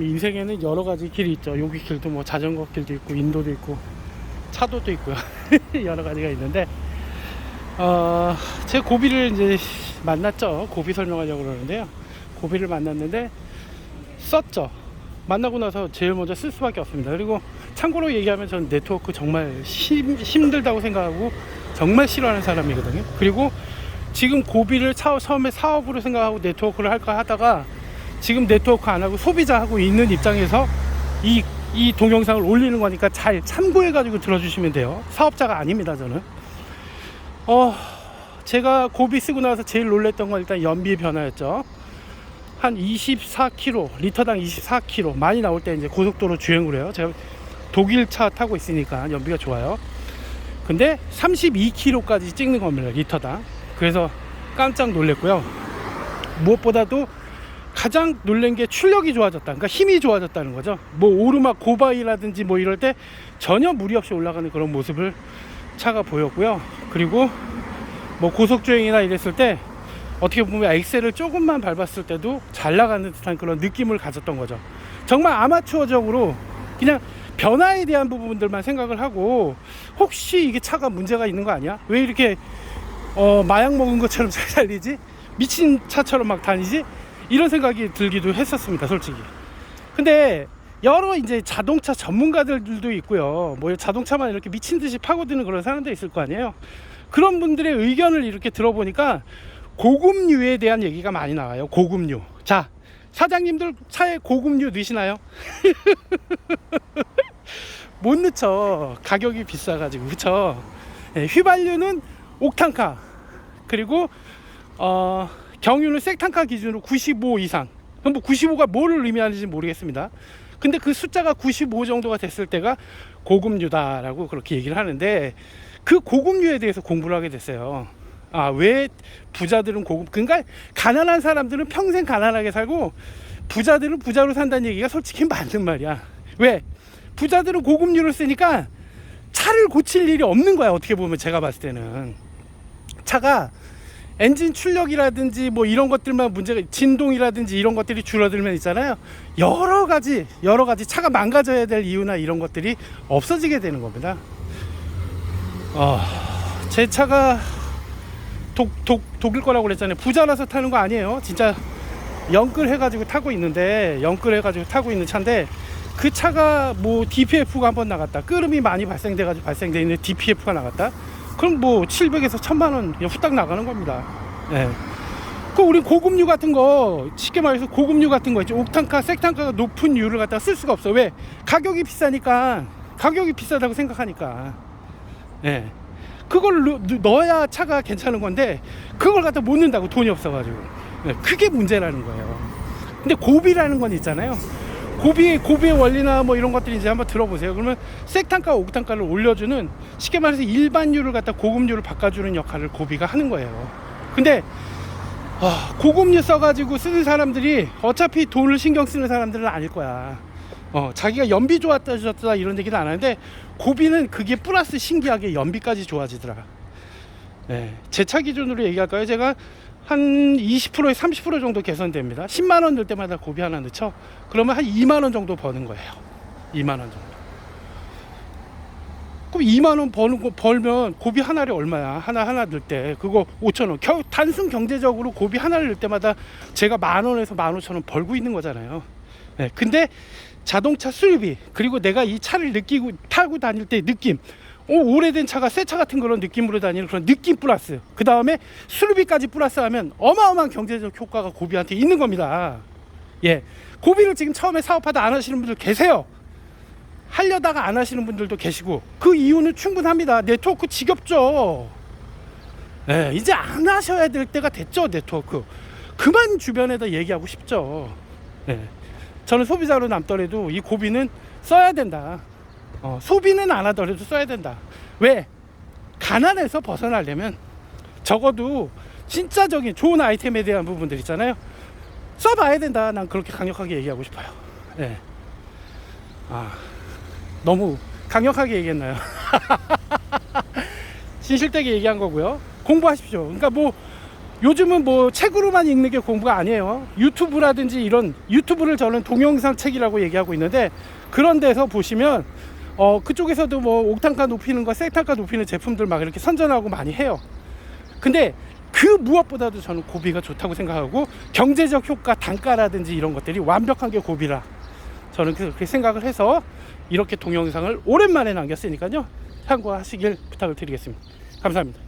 인생에는 여러 가지 길이 있죠. 여기 길도 뭐 자전거 길도 있고 인도도 있고 차도도 있고요. 여러 가지가 있는데 제 고비를 이제 만났죠. 고비 설명하려고 그러는데요. 고비를 만났는데 썼죠. 만나고 나서 제일 먼저 쓸 수밖에 없습니다. 그리고 참고로 얘기하면 저는 네트워크 정말 힘들다고 생각하고 정말 싫어하는 사람이거든요. 그리고 지금 고비를 처음에 사업으로 생각하고 네트워크를 할까 하다가 지금 네트워크 안 하고 소비자 하고 있는 입장에서 이 동영상을 올리는 거니까 잘 참고해 가지고 들어주시면 돼요. 사업자가 아닙니다. 저는 제가 고비 쓰고 나서 제일 놀랬던 건 일단 연비 변화였죠. 한 24km, 리터당 24km 많이 나올 때 이제 고속도로 주행을 해요. 제가 독일 차 타고 있으니까 연비가 좋아요. 근데 32km까지 찍는 겁니다, 리터당. 그래서 깜짝 놀랐고요. 무엇보다도 가장 놀란 게 출력이 좋아졌다. 그러니까 힘이 좋아졌다는 거죠. 뭐 오르막 고바이라든지 뭐 이럴 때 전혀 무리 없이 올라가는 그런 모습을 차가 보였고요. 그리고 뭐 고속주행이나 이랬을 때 어떻게 보면 엑셀을 조금만 밟았을 때도 잘 나가는 듯한 그런 느낌을 가졌던 거죠. 정말 아마추어적으로 그냥 변화에 대한 부분들만 생각을 하고 혹시 이게 차가 문제가 있는 거 아니야? 왜 이렇게 마약 먹은 것처럼 잘 달리지? 미친 차처럼 막 다니지? 이런 생각이 들기도 했었습니다, 솔직히. 근데 여러 이제 자동차 전문가들도 있고요. 뭐 자동차만 이렇게 미친 듯이 파고드는 그런 사람도 있을 거 아니에요. 그런 분들의 의견을 이렇게 들어보니까 고급류에 대한 얘기가 많이 나와요. 고급류. 자, 사장님들 차에 고급류 넣으시나요? 못 넣죠. 가격이 비싸가지고. 그쵸? 네, 휘발유는 옥탄카, 그리고 경유는 색탄카 기준으로 95 이상. 뭐 95가 뭐를 의미하는지 모르겠습니다. 근데 그 숫자가 95 정도가 됐을 때가 고급류다라고 그렇게 얘기를 하는데, 그 고급류에 대해서 공부를 하게 됐어요. 왜 부자들은 고급, 그러니까 가난한 사람들은 평생 가난하게 살고 부자들은 부자로 산다는 얘기가 솔직히 맞는 말이야. 왜? 부자들은 고급류를 쓰니까 차를 고칠 일이 없는 거야. 어떻게 보면 제가 봤을 때는 차가 엔진 출력이라든지 뭐 이런 것들만 문제가, 진동이라든지 이런 것들이 줄어들면 있잖아요, 여러 가지 차가 망가져야 될 이유나 이런 것들이 없어지게 되는 겁니다. 제 차가 독일 거라고 그랬잖아요. 부자라서 타는 거 아니에요. 진짜 영끌 해가지고 타고 있는데, 영끌 해가지고 타고 있는 차인데, 그 차가 뭐 DPF가 한번 나갔다, 끄름이 많이 발생돼가지고 발생돼 있는 DPF가 나갔다, 그럼 뭐 700에서 1000만원 그냥 후딱 나가는 겁니다. 예. 그 우리 고급류 같은 거, 쉽게 말해서 고급류 같은 거 있죠. 옥탄카, 색탄카가 높은 유를 갖다가 쓸 수가 없어. 왜? 가격이 비싸니까. 가격이 비싸다고 생각하니까. 예. 그걸 넣어야 차가 괜찮은 건데 그걸 갖다 못 넣는다고, 돈이 없어가지고. 예. 그게 문제라는 거예요. 근데 고비라는 건 있잖아요. 고비의 원리나 뭐 이런 것들이 이제 한번 들어보세요. 그러면 색탄카, 옥탄카를 올려주는, 쉽게 말해서 일반유를 갖다 고급유를 바꿔주는 역할을 고비가 하는 거예요. 근데 고급유 써가지고 쓰는 사람들이 어차피 돈을 신경 쓰는 사람들은 아닐 거야. 자기가 연비 좋았다 이런 얘기는 안 하는데, 고비는 그게 플러스 신기하게 연비까지 좋아지더라. 네, 제 차 기준으로 얘기할까요? 제가 한 20%에 30% 정도 개선됩니다. 10만원 넣을 때마다 고비 하나 넣죠. 그러면 한 2만원 정도 버는 거예요. 2만원 정도. 그럼 2만원 벌면 고비 하나를 얼마야? 하나 넣을 때 그거 5천원. 단순 경제적으로 고비 하나를 넣을 때마다 제가 10,000원에서 15,000원 벌고 있는 거잖아요. 네, 근데 자동차 수리비, 그리고 내가 이 차를 타고 다닐 때 느낌, 오래된 차가 새 차 같은 그런 느낌으로 다니는 그런 느낌 플러스, 그 다음에 수리비까지 플러스하면 어마어마한 경제적 효과가 고비한테 있는 겁니다. 예, 고비를 지금 처음에 사업하다 안 하시는 분들 계세요. 하려다가 안 하시는 분들도 계시고, 그 이유는 충분합니다. 네트워크 지겹죠. 예, 이제 안 하셔야 될 때가 됐죠. 네트워크 그만 주변에다 얘기하고 싶죠. 예, 저는 소비자로 남더라도 이 고비는 써야 된다. 소비는 안 하더라도 써야 된다. 왜? 가난에서 벗어나려면 적어도 진짜적인 좋은 아이템에 대한 부분들 있잖아요, 써봐야 된다. 난 그렇게 강력하게 얘기하고 싶어요. 네. 너무 강력하게 얘기했나요? 진실되게 얘기한 거고요. 공부하십시오. 그러니까 뭐 요즘은 뭐 책으로만 읽는 게 공부가 아니에요. 유튜브라든지 이런 유튜브를 저는 동영상 책이라고 얘기하고 있는데, 그런 데서 보시면 그쪽에서도 뭐 옥탄가 높이는 거, 세탄가 높이는 제품들 막 이렇게 선전하고 많이 해요. 근데 그 무엇보다도 저는 고비가 좋다고 생각하고, 경제적 효과, 단가라든지 이런 것들이 완벽한 게 고비라 저는 그렇게 생각을 해서 이렇게 동영상을 오랜만에 남겼으니까요, 참고하시길 부탁을 드리겠습니다. 감사합니다.